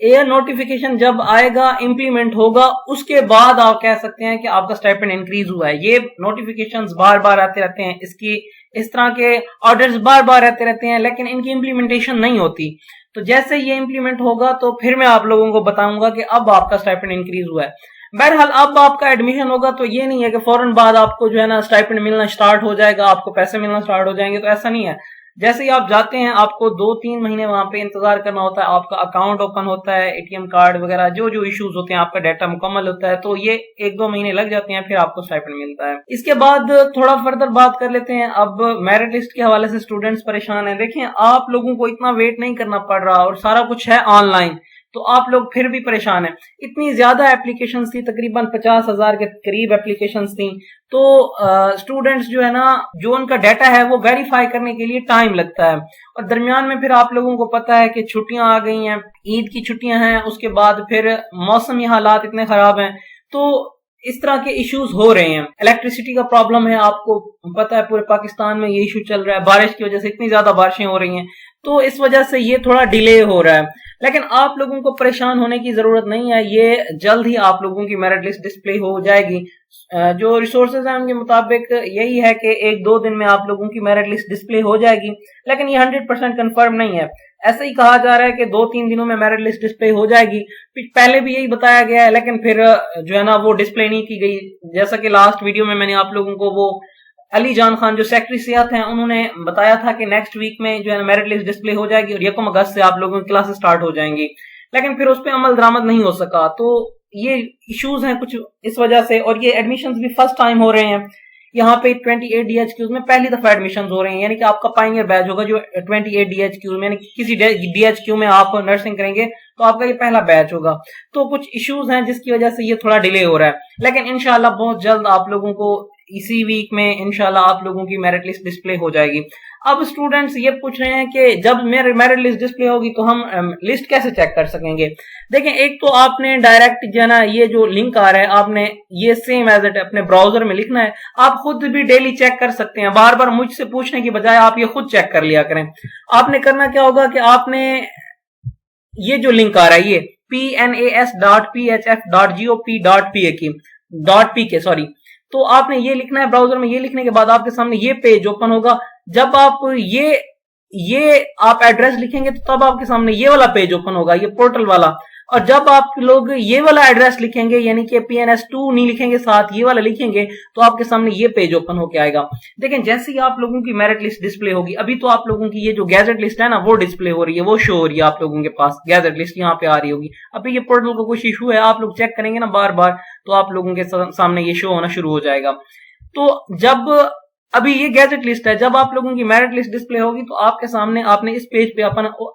Year notification جب آئے گا implement ہوگا اس کے بعد آپ کہہ سکتے ہیں کہ آپ کا اسٹائپنڈ انکریز ہوا ہے. یہ نوٹیفیکیشنز بار بار آتے رہتے ہیں, اس طرح کے آرڈرز بار بار آتے رہتے ہیں, لیکن ان کی امپلیمنٹیشن نہیں ہوتی. تو جیسے یہ امپلیمنٹ ہوگا تو پھر میں آپ لوگوں کو بتاؤں گا کہ اب آپ کا اسٹائپنڈ انکریز ہوا ہے. بہرحال اب آپ کا ایڈمیشن ہوگا تو یہ نہیں ہے کہ فوراً بعد آپ کو جو ہے نا اسٹائپنڈ ملنا سٹارٹ ہو جائے گا, آپ کو پیسے ملنا سٹارٹ ہو جائیں گے, تو ایسا نہیں ہے. جیسے ہی آپ جاتے ہیں آپ کو 2-3 مہینے وہاں پہ انتظار کرنا ہوتا ہے, آپ کا اکاؤنٹ اوپن ہوتا ہے, ATM کارڈ وغیرہ جو ایشوز ہوتے ہیں, آپ کا ڈیٹا مکمل ہوتا ہے, تو یہ 1-2 مہینے لگ جاتے ہیں, پھر آپ کو اسٹائپنڈ ملتا ہے. اس کے بعد تھوڑا فردر بات کر لیتے ہیں. اب میرٹ لسٹ کے حوالے سے اسٹوڈنٹس پریشان ہیں. دیکھیں آپ لوگوں کو اتنا ویٹ نہیں کرنا پڑ رہا اور سارا کچھ ہے آن لائن, تو آپ لوگ پھر بھی پریشان ہیں. اتنی زیادہ اپلیکیشنز تھی, تقریباً 50,000 کے قریب اپلیکیشنز تھیں, تو اسٹوڈنٹس جو ہے نا, جو ان کا ڈیٹا ہے وہ ویریفائی کرنے کے لیے ٹائم لگتا ہے, اور درمیان میں پھر آپ لوگوں کو پتا ہے کہ چھٹیاں آ گئی ہیں, عید کی چھٹیاں ہیں, اس کے بعد پھر موسمی حالات اتنے خراب ہیں, تو اس طرح کے ایشوز ہو رہے ہیں. الیکٹریسٹی کا پرابلم ہے, آپ کو پتا ہے پورے پاکستان میں یہ ایشو چل رہا ہے, بارش کی وجہ سے اتنی زیادہ بارشیں ہو رہی ہیں, تو اس وجہ سے یہ تھوڑا ڈیلے ہو رہا ہے. لیکن آپ لوگوں کو پریشان ہونے کی ضرورت نہیں ہے, یہ جلد ہی آپ لوگوں کی میرٹ لسٹ ڈسپلے ہو جائے گی. جو ریسورسز ہیں ان کے مطابق یہی ہے کہ 1-2 دن میں آپ لوگوں کی میرٹ لسٹ ڈسپلے ہو جائے گی, لیکن یہ 100% کنفرم نہیں ہے. ایسا ہی کہا جا رہا ہے کہ 2-3 دنوں میں میرٹ لسٹ ڈسپلے ہو جائے گی, پہلے بھی یہی بتایا گیا ہے, لیکن پھر جو ہے نا وہ ڈسپلے نہیں کی گئی. جیسا کہ لاسٹ ویڈیو میں نے آپ لوگوں کو وہ علی جان خان جو سیکٹری سیاحت ہیں انہوں نے بتایا تھا کہ نیکسٹ ویک میں جو ہے میرٹ لسٹ ڈسپلے ہو جائے گی اور 1 اگست سے آپ لوگوں کی کلاسز سٹارٹ ہو جائیں گی, لیکن پھر اس پہ عمل درآمد نہیں ہو سکا. تو یہ ایشوز ہیں کچھ اس وجہ سے, اور یہ ایڈمیشنز بھی فرسٹ ٹائم ہو رہے ہیں. یہاں پہ 28 DHQs میں پہلی دفعہ ایڈمیشنز ہو رہے ہیں, یعنی کہ آپ کا پائنیئر بیچ ہوگا جو 28 DHQ میں, یعنی کسی DHQ میں آپ نرسنگ کریں گے تو آپ کا یہ پہلا بیچ ہوگا. تو کچھ ایشوز ہیں جس کی وجہ سے یہ تھوڑا ڈیلے ہو رہا ہے, لیکن انشاءاللہ بہت جلد آپ لوگوں کو اسی ویک میں انشاءاللہ آپ لوگوں کی میرٹ لسٹ ڈسپلے ہو جائے گی. اب اسٹوڈنٹس یہ پوچھ رہے ہیں کہ جب میرٹ لسٹ ڈسپلے ہوگی تو ہم لسٹ کیسے چیک کر سکیں گے. دیکھیں, ایک تو آپ نے ڈائریکٹ جو ہے نا یہ جو لنک آ رہا ہے آپ نے یہ سیم ایز اٹ اپنے براؤزر میں لکھنا ہے. آپ خود بھی ڈیلی چیک کر سکتے ہیں, بار بار مجھ سے پوچھنے کی بجائے آپ یہ خود چیک کر لیا کریں. آپ نے کرنا کیا ہوگا کہ آپ نے یہ جو لنک آ رہا ہے یہ PNAS.phf.gop.pk تو آپ نے یہ لکھنا ہے براؤزر میں. یہ لکھنے کے بعد آپ کے سامنے یہ پیج اوپن ہوگا. جب آپ یہ آپ ایڈریس لکھیں گے تو تب آپ کے سامنے یہ والا پیج اوپن ہوگا, یہ پورٹل والا. اور جب آپ لوگ یہ والا ایڈریس لکھیں گے, یعنی کہ PNS2 نہیں لکھیں گے, ساتھ یہ والا لکھیں گے, تو آپ کے سامنے یہ پیج اوپن ہو کے آئے گا. دیکھیں, جیسے ہی آپ لوگوں کی میرٹ لسٹ ڈسپلے ہوگی, ابھی تو آپ لوگوں کی یہ جو گیزٹ لسٹ ہے نا وہ ڈسپلے ہو رہی ہے, وہ شو ہو رہی ہے آپ لوگوں کے پاس, گیزٹ لسٹ یہاں پہ آ رہی ہوگی. ابھی یہ پورٹل کو کچھ ایشو ہے, آپ لوگ چیک کریں گے نا بار بار, تو آپ لوگوں کے سامنے یہ شو ہونا شروع ہو جائے گا. تو جب ابھی یہ گیجٹ لسٹ ہے, جب آپ لوگوں کی میرٹ لسٹ ڈسپلے ہوگی تو آپ کے سامنے آپ نے اس پیج پہ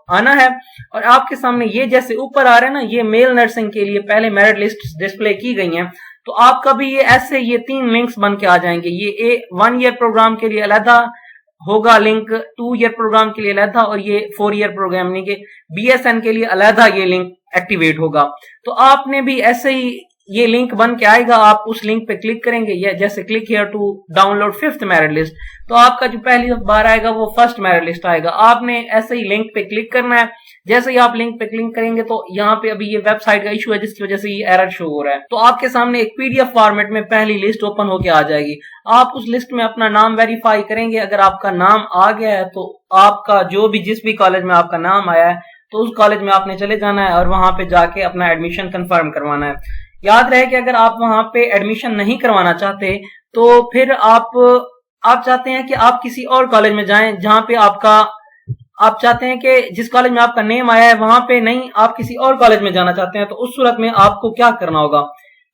آنا ہے, اور آپ کے سامنے یہ جیسے اوپر آ رہے ہیں نا, یہ میل نرسنگ کے لیے پہلے میرٹ لسٹ ڈسپلے کی گئی ہیں. تو آپ کا بھی یہ ایسے یہ 3 لنکس بن کے آ جائیں گے. یہ 1 ایئر پروگرام کے لیے علیحدہ ہوگا لنک, 2 ایئر پروگرام کے لیے علیحدہ, اور یہ 4 ایئر پروگرام یعنی کہ BSN کے لیے علیحدہ یہ لنک ایکٹیویٹ ہوگا. تو آپ نے بھی ایسے ہی یہ لنک بن کے آئے گا, آپ اس لنک پہ کلک کریں گے, یا جیسے click here to download 5th merit list, تو آپ کا جو پہلی بار آئے گا وہ 1st میرٹ لسٹ آئے گا. آپ نے ایسے ہی لنک پہ کلک کرنا ہے. جیسے ہی آپ لنک پہ کلک کریں گے تو یہاں پہ ابھی یہ ویب سائٹ کا ایشو ہے جس کی وجہ سے یہ ایرر شو ہو رہا ہے. تو آپ کے سامنے ایک PDF فارمیٹ میں پہلی لسٹ اوپن ہو کے آ جائے گی. آپ اس لسٹ میں اپنا نام ویریفائی کریں گے. اگر آپ کا نام آ گیا ہے تو آپ کا جو بھی جس بھی کالج میں آپ کا نام آیا ہے تو اس کالج میں آپ نے چلے جانا ہے اور وہاں پہ جا کے اپنا ایڈمیشن کنفرم کروانا ہے. یاد رہے کہ اگر آپ وہاں پہ ایڈمیشن نہیں کروانا چاہتے تو پھر آپ چاہتے ہیں کہ آپ کسی اور کالج میں جائیں جہاں پہ آپ چاہتے ہیں کہ جس کالج میں آپ کا نیم آیا ہے وہاں پہ نہیں, آپ کسی اور کالج میں جانا چاہتے ہیں, تو اس صورت میں آپ کو کیا کرنا ہوگا.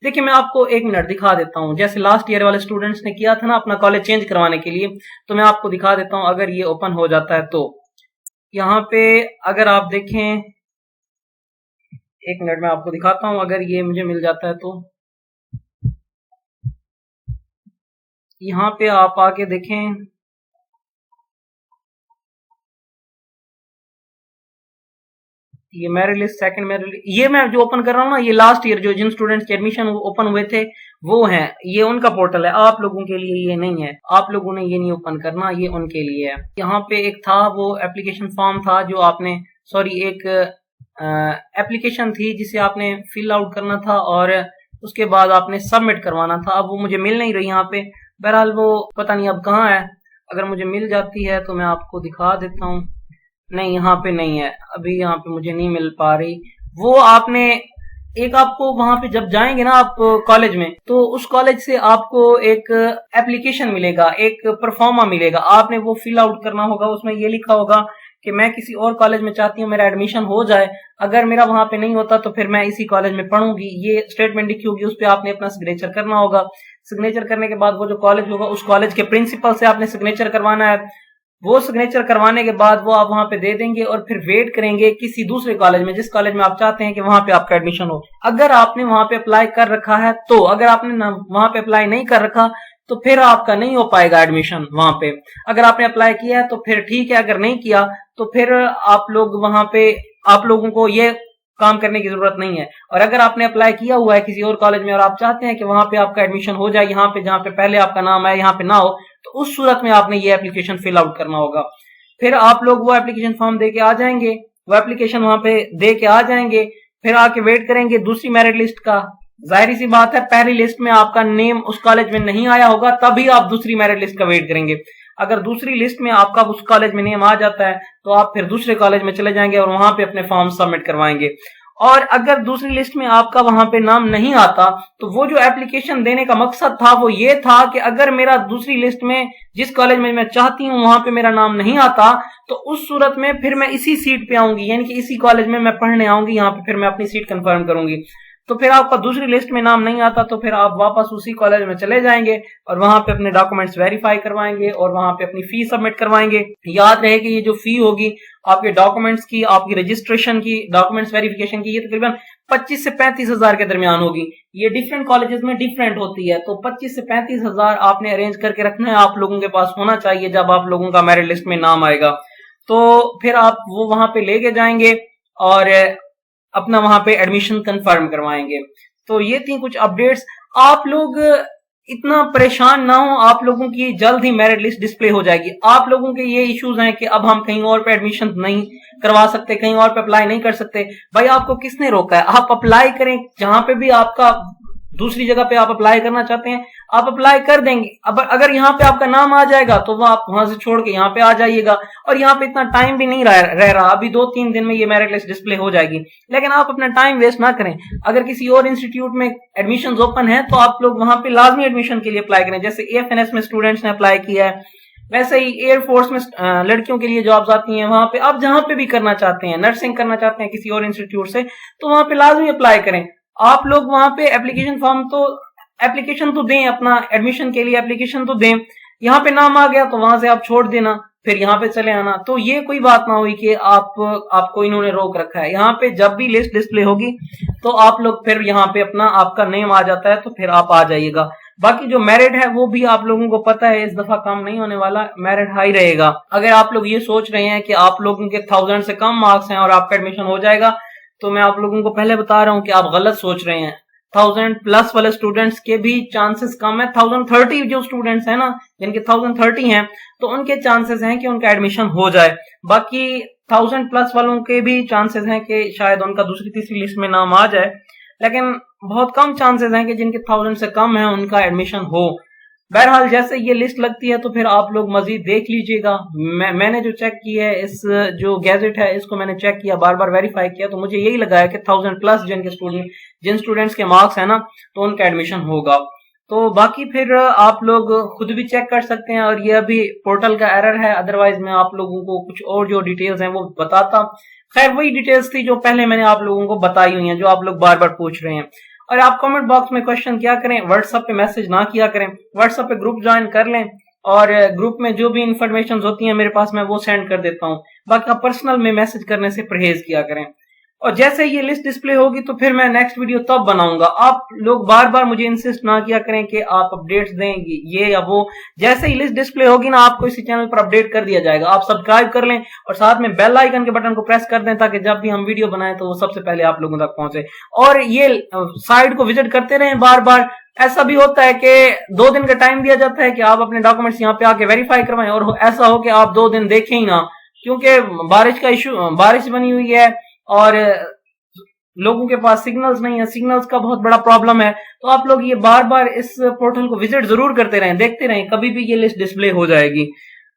دیکھیں, میں آپ کو 1 منٹ دکھا دیتا ہوں. جیسے لاسٹ ایئر والے اسٹوڈنٹس نے کیا تھا نا اپنا کالج چینج کروانے کے لیے, تو میں آپ کو دکھا دیتا ہوں. اگر یہ اوپن ہو جاتا ہے تو یہاں پہ اگر آپ دیکھیں, 1 منٹ میں آپ کو دکھاتا ہوں. اگر یہ مجھے مل جاتا ہے تو یہاں پہ آپ آ کے دیکھیں, یہ میرے لسٹ سیکنڈ یہ میں جو اوپن کر رہا ہوں نا, یہ لاسٹ ایئر جو جن اسٹوڈنٹس کے ایڈمیشن اوپن ہوئے تھے وہ ہیں, یہ ان کا پورٹل ہے. آپ لوگوں کے لیے یہ نہیں ہے, آپ لوگوں نے یہ نہیں اوپن کرنا, یہ ان کے لیے ہے. یہاں پہ ایک تھا وہ اپلیکیشن فارم تھا جو آپ نے ایک اپلیکیشن تھی جسے آپ نے فل آؤٹ کرنا تھا اور اس کے بعد آپ نے سبمٹ کروانا تھا. اب وہ مجھے مل نہیں رہی یہاں پہ. بہرحال وہ پتہ نہیں اب کہاں ہے. اگر مجھے مل جاتی ہے تو میں آپ کو دکھا دیتا ہوں. نہیں یہاں پہ نہیں ہے, ابھی یہاں پہ مجھے نہیں مل پا رہی. وہ آپ نے ایک آپ کو وہاں پہ جب جائیں گے نا آپ کالج میں, تو اس کالج سے آپ کو ایک اپلیکیشن ملے گا, ایک پرفارما ملے گا. آپ نے وہ فل آؤٹ کرنا ہوگا. اس میں یہ لکھا ہوگا کہ میں کسی اور کالج میں چاہتی ہوں میرا ایڈمیشن ہو جائے, اگر میرا وہاں پہ نہیں ہوتا تو پھر میں اسی کالج میں پڑھوں گی. یہ اسٹیٹمنٹ لکھی ہوگی, اس پہ آپ نے اپنا سگنیچر کرنا ہوگا. سگنیچر کرنے کے بعد وہ جو کالج ہوگا اس کالج کے پرنسپل سے آپ نے سگنیچر کروانا ہے. وہ سگنیچر کروانے کے بعد وہ آپ وہاں پہ دے دیں گے اور پھر ویٹ کریں گے کسی دوسرے کالج میں, جس کالج میں آپ چاہتے ہیں کہ وہاں پہ آپ کا ایڈمیشن ہو. اگر آپ نے وہاں پہ اپلائی کر رکھا ہے تو, اگر آپ نے وہاں پہ اپلائی نہیں کر رکھا تو پھر آپ کا نہیں ہو پائے گا ایڈمیشن وہاں پہ. اگر آپ نے اپلائی کیا ہے تو پھر ٹھیک ہے, اگر نہیں کیا تو پھر آپ لوگ وہاں پہ, آپ لوگوں کو یہ کام کرنے کی ضرورت نہیں ہے. اور اگر آپ نے اپلائی کیا ہوا ہے کسی اور کالج میں اور آپ چاہتے ہیں کہ وہاں پہ آپ کا ایڈمیشن ہو جائے, یہاں پہ جہاں پہ پہلے آپ کا نام ہے یہاں پہ نہ ہو, تو اس صورت میں آپ نے یہ اپلیکیشن فل آؤٹ کرنا ہوگا. پھر آپ لوگ وہ اپلیکیشن فارم دے کے آ جائیں گے, وہ اپلیکیشن وہاں پہ دے کے آ جائیں گے. پھر آ کے ویٹ کریں گے دوسری میرٹ لسٹ کا. ظاہری سی بات ہے پہلی لسٹ میں آپ کا نیم اس کالج میں نہیں آیا ہوگا, تبھی آپ دوسری میرٹ لسٹ کا ویٹ کریں گے. اگر دوسری لسٹ میں آپ کا اس کالج میں نیم آ جاتا ہے تو آپ پھر دوسرے کالج میں چلے جائیں گے اور وہاں پہ اپنے فارم سبمٹ کروائیں گے. اور اگر دوسری لسٹ میں آپ کا وہاں پہ نام نہیں آتا تو وہ جو اپلیکیشن دینے کا مقصد تھا وہ یہ تھا کہ اگر میرا دوسری لسٹ میں جس کالج میں چاہتی ہوں وہاں پہ میرا نام نہیں آتا تو اس صورت میں پھر میں اسی سیٹ پہ آؤں گی, یعنی کہ اسی کالج میں پڑھنے آؤں گی, یہاں پہ پھر میں اپنی سیٹ کنفرم کروں گی. تو پھر آپ کا دوسری لسٹ میں نام نہیں آتا تو پھر آپ واپس اسی کالج میں چلے جائیں گے اور وہاں پہ اپنے ڈاکومنٹس ویریفائی کروائیں گے اور وہاں پہ اپنی فی سبمٹ کروائیں گے. یاد رہے کہ یہ جو فی ہوگی آپ کے ڈاکومنٹس کی, آپ کی رجسٹریشن کی, ڈاکومنٹس ویریفیکیشن کی, یہ تقریباً 25 سے 35 ہزار کے درمیان ہوگی. یہ ڈیفرنٹ کالجز میں ڈیفرنٹ ہوتی ہے, تو 25 سے 35 ہزار آپ نے ارینج کر کے رکھنا ہے, آپ لوگوں کے پاس ہونا چاہیے جب آپ لوگوں کا میرٹ لسٹ میں نام آئے گا. تو پھر آپ وہ وہاں پہ لے کے جائیں گے اور اپنا وہاں پہ ایڈمیشن کنفرم کروائیں گے. تو یہ تھی کچھ اپڈیٹس. آپ لوگ اتنا پریشان نہ ہو, آپ لوگوں کی جلد ہی میرٹ لسٹ ڈسپلے ہو جائے گی. آپ لوگوں کے یہ ایشوز ہیں کہ اب ہم کہیں اور پہ ایڈمیشن نہیں کروا سکتے, کہیں اور پہ اپلائی نہیں کر سکتے. بھائی آپ کو کس نے روکا ہے؟ آپ اپلائی کریں, جہاں پہ بھی آپ کا دوسری جگہ پہ آپ اپلائی کرنا چاہتے ہیں آپ اپلائی کر دیں گے. اگر یہاں پہ آپ کا نام آ جائے گا تو وہ آپ وہاں سے چھوڑ کے یہاں پہ آ جائیے گا, اور یہاں پہ اتنا ٹائم بھی نہیں رہ رہا, ابھی 2-3 دن میں یہ میرٹ لسٹ ڈسپلے ہو جائے گی. لیکن آپ اپنا ٹائم ویسٹ نہ کریں. اگر کسی اور انسٹیٹیوٹ میں ایڈمیشن اوپن ہے تو آپ لوگ وہاں پہ لازمی ایڈمیشن کے لیے اپلائی کریں. جیسے AFNS میں اسٹوڈنٹس نے اپلائی کیا ہے, ویسے ہی ایئر فورس میں لڑکیوں کے لیے جابز آتی ہیں, وہاں پہ آپ جہاں پہ بھی کرنا چاہتے ہیں, نرسنگ کرنا چاہتے ہیں کسی اور انسٹیٹیوٹ سے, تو وہاں پہ لازمی اپلائی کریں. آپ لوگ وہاں پہ اپلیکیشن تو دیں, اپنا ایڈمیشن کے لیے اپلیکیشن تو دیں. یہاں پہ نام آ گیا تو وہاں سے آپ چھوڑ دینا, پھر یہاں پہ چلے آنا. تو یہ کوئی بات نہ ہوئی کہ آپ کو انہوں نے روک رکھا ہے. یہاں پہ جب بھی لسٹ ڈسپلے ہوگی تو آپ لوگ پھر یہاں پہ اپنا, آپ کا نیم آ جاتا ہے تو پھر آپ آ جائیے گا. باقی جو میرٹ ہے وہ بھی آپ لوگوں کو پتا ہے اس دفعہ کم نہیں ہونے والا, میرٹ ہائی رہے گا. اگر آپ لوگ یہ سوچ رہے ہیں کہ آپ لوگوں کے 1000 سے کم مارکس ہیں اور آپ کا ایڈمیشن ہو جائے گا, تو میں آپ لوگوں کو پہلے بتا رہا ہوں کہ آپ غلط سوچ رہے ہیں. 1000 پلس والے اسٹوڈنٹس کے بھی چانسز کم ہیں. 1030 جو اسٹوڈنٹس ہیں نا, جن کے 1030 ہیں, تو ان کے چانسز ہیں کہ ان کا ایڈمیشن ہو جائے. باقی 1000 پلس والوں کے بھی چانسز ہیں کہ شاید ان کا دوسری تیسری لسٹ میں نام آ جائے, لیکن بہت کم چانسز ہیں کہ جن کے 1000 سے کم ہیں ان کا ایڈمیشن ہو. بہرحال جیسے یہ لسٹ لگتی ہے تو پھر آپ لوگ مزید دیکھ لیجئے گا. میں نے جو چیک کی ہے, اس جو گیزٹ ہے اس کو میں نے چیک کیا, بار بار ویریفائی کیا, تو مجھے یہی لگا ہے کہ 1000 پلس جن اسٹوڈنٹس کے مارکس ہیں نا, تو ان کا ایڈمیشن ہوگا. تو باقی پھر آپ لوگ خود بھی چیک کر سکتے ہیں, اور یہ ابھی پورٹل کا ایرر ہے, ادروائز میں آپ لوگوں کو کچھ اور جو ڈیٹیلز ہیں وہ بتاتا. خیر وہی ڈیٹیلز تھی جو پہلے میں نے آپ لوگوں کو بتائی ہوئی ہیں, جو آپ لوگ بار بار پوچھ رہے ہیں. اور آپ کامنٹ باکس میں کوشچن کیا کریں, واٹس ایپ پہ میسج نہ کیا کریں. واٹس ایپ پہ گروپ جوائن کر لیں, اور گروپ میں جو بھی انفارمیشن ہوتی ہیں میرے پاس میں وہ سینڈ کر دیتا ہوں. باقی آپ پرسنل میں میسج کرنے سے پرہیز کیا کریں. اور جیسے یہ لسٹ ڈسپلے ہوگی تو پھر میں نیکسٹ ویڈیو تب بناؤں گا. آپ لوگ بار بار مجھے انسسٹ نہ کیا کریں کہ آپ اپڈیٹس دیں گے یہ یا وہ. جیسے ہی لسٹ ڈسپلے ہوگی نا, آپ کو اسی چینل پر اپڈیٹ کر دیا جائے گا. آپ سبسکرائب کر لیں اور ساتھ میں بیل آئیکن کے بٹن کو پریس کر دیں, تاکہ جب بھی ہم ویڈیو بنائیں تو وہ سب سے پہلے آپ لوگوں تک پہنچے. اور یہ سائٹ کو وزٹ کرتے رہیں بار بار. ایسا بھی ہوتا ہے کہ 2 دن کا ٹائم دیا جاتا ہے کہ آپ اپنے ڈاکومنٹس یہاں پہ آ کے ویریفائی کروائیں, اور ایسا ہو کہ آپ 2 دن دیکھیں ہی نہ, کیونکہ بارش کا ایشو, بارش بنی ہوئی ہے اور لوگوں کے پاس سگنلز نہیں ہے، سگنلز کا بہت بڑا پرابلم ہے. تو آپ لوگ یہ بار بار اس پورٹل کو وزٹ ضرور کرتے رہیں، دیکھتے رہیں، کبھی بھی یہ لسٹ ڈسپلے ہو جائے گی.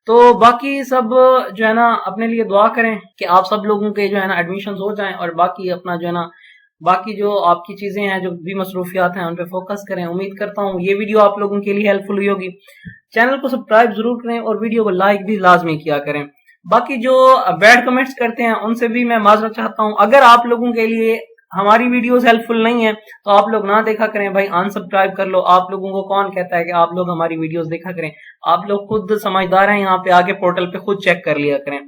تو باقی سب جو ہے نا اپنے لیے دعا کریں کہ آپ سب لوگوں کے جو ہے نا ایڈمیشنز ہو جائیں، اور باقی اپنا جو ہے نا باقی جو آپ کی چیزیں ہیں، جو بھی مصروفیات ہیں، ان پہ فوکس کریں. امید کرتا ہوں یہ ویڈیو آپ لوگوں کے لیے ہیلپ فل ہوئی ہوگی. چینل کو سبسکرائب ضرور کریں اور ویڈیو کو لائک بھی لازمی کیا کریں. باقی جو بیڈ کمنٹس کرتے ہیں ان سے بھی میں معذرت چاہتا ہوں. اگر آپ لوگوں کے لیے ہماری ویڈیوز ہیلپ فل نہیں ہیں تو آپ لوگ نہ دیکھا کریں بھائی، ان سبسکرائب کر لو. آپ لوگوں کو کون کہتا ہے کہ آپ لوگ ہماری ویڈیوز دیکھا کریں؟ آپ لوگ خود سمجھدار ہیں، یہاں پہ آگے پورٹل پہ خود چیک کر لیا کریں.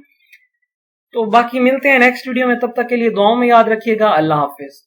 تو باقی ملتے ہیں نیکسٹ ویڈیو میں، تب تک کے لیے دعاؤں میں یاد رکھیے گا. اللہ حافظ.